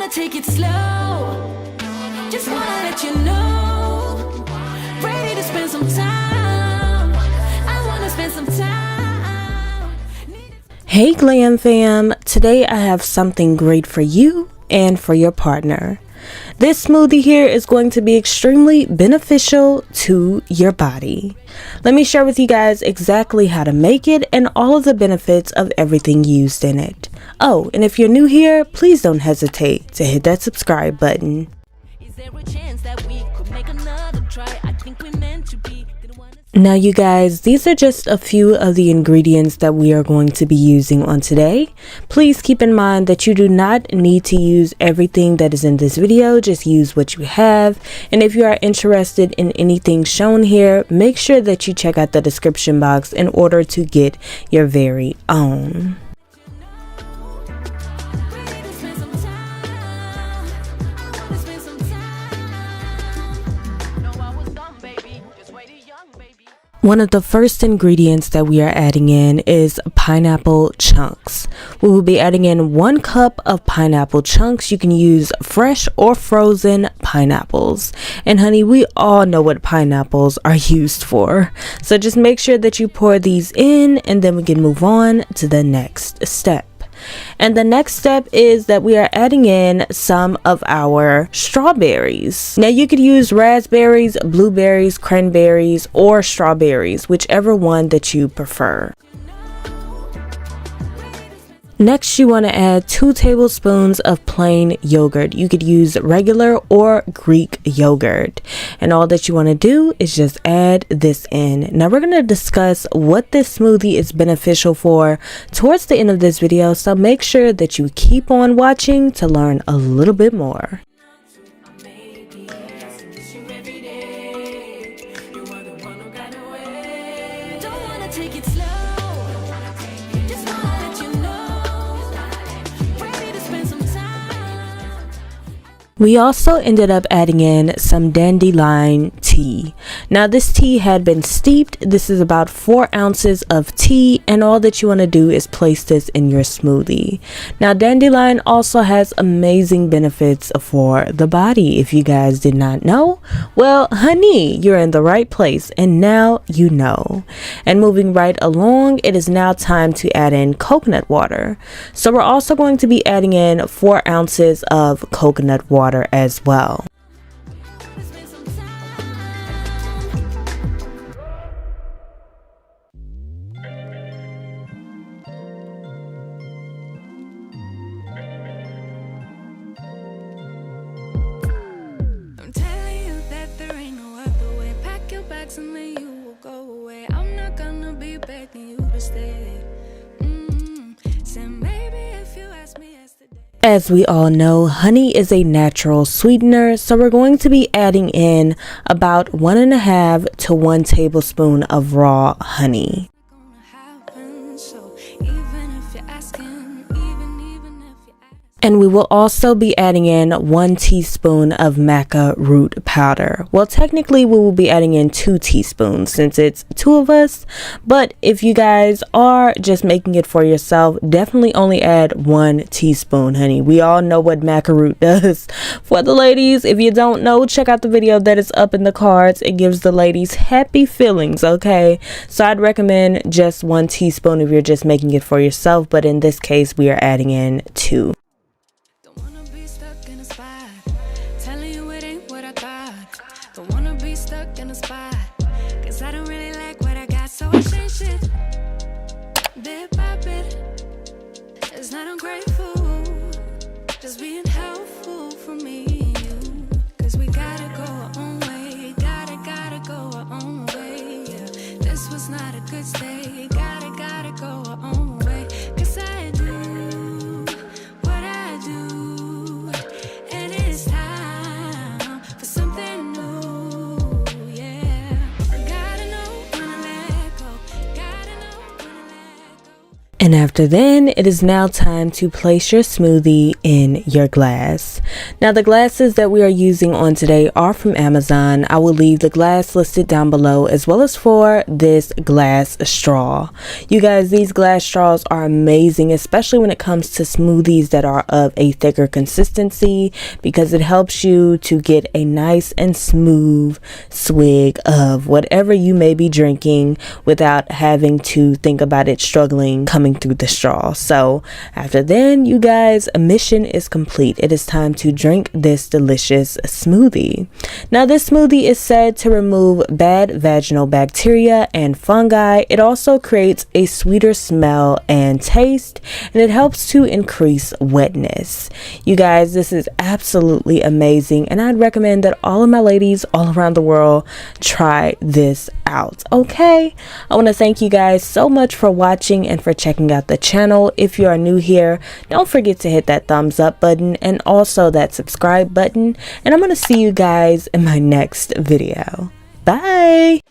wanna take it slow. Just wanna let you know. Ready to spend some time. I wanna spend some time. Hey Glam fam, today I have something great for you and for your partner. This smoothie here is going to be extremely beneficial to your body. Let me share with you guys exactly how to make it and all of the benefits of everything used in it. Oh, and if you're new here, please don't hesitate to hit that subscribe button. Is there a chance that we could make another try? I think we meant to be. Now you guys, these are just a few of the ingredients that we are going to be using on today. Please keep in mind that you do not need to use everything that is in this video, just use what you have. And if you are interested in anything shown here, make sure that you check out the description box in order to get your very own. One of the first ingredients that we are adding in is pineapple chunks. We will be adding in 1 cup of pineapple chunks. You can use fresh or frozen pineapples. And honey, we all know what pineapples are used for. So just make sure that you pour these in and then we can move on to the next step. And the next step is that we are adding in some of our strawberries. Now you could use raspberries, blueberries, cranberries, or strawberries, whichever one that you prefer. Next, you want to add 2 tablespoons of plain yogurt. You could use regular or Greek yogurt. And all that you want to do is just add this in. Now, we're going to discuss what this smoothie is beneficial for towards the end of this video. So make sure that you keep on watching to learn a little bit more. We also ended up adding in some dandelion tea. Now this tea had been steeped. This is about 4 ounces of tea, and all that you want to do is place this in your smoothie. Now dandelion also has amazing benefits for the body. If you guys did not know, well honey, you're in the right place and now you know. And moving right along, it is now time to add in coconut water. So we're also going to be adding in 4 ounces of coconut water as well. I'm telling you that there ain't no other way. Pack your bags and then you will go away. I'm not gonna be begging you to stay. So maybe if you ask me yesterday. As we all know, honey is a natural sweetener, so we're going to be adding in about 1.5 to 1 tablespoon of raw honey. And we will also be adding in 1 teaspoon of Maca root powder. Well, technically we will be adding in 2 teaspoons since it's 2 of us. But if you guys are just making it for yourself, definitely only add 1 teaspoon, honey. We all know what Maca root does. For the ladies, if you don't know, check out the video that is up in the cards. It gives the ladies happy feelings, okay? So I'd recommend just 1 teaspoon if you're just making it for yourself. But in this case, we are adding in 2. It's not ungrateful, just being helpful for me and you. Cause we gotta go our own way, gotta go our own way, yeah. This was not a good stay, gotta go our own way. Cause I do what I do, and it's time for something new, yeah. Gotta know when to let go, gotta know when to let go. And after then, it is now time to place your smoothie in your glass. Now the glasses that we are using on today are from Amazon. I will leave the glass listed down below as well as for this glass straw. You guys, these glass straws are amazing, especially when it comes to smoothies that are of a thicker consistency, because it helps you to get a nice and smooth swig of whatever you may be drinking without having to think about it struggling coming through the straw. So after then, you guys, mission is complete. It is time to drink this delicious smoothie. Now this smoothie is said to remove bad vaginal bacteria and fungi. It also creates a sweeter smell and taste, and it helps to increase wetness. You guys, this is absolutely amazing, and I'd recommend that all of my ladies all around the world try this out. Okay, I want to thank you guys so much for watching and for checking out the channel. If you are new here, don't forget to hit that thumbs up button and also that subscribe button, and I'm going to see you guys in my next video. Bye.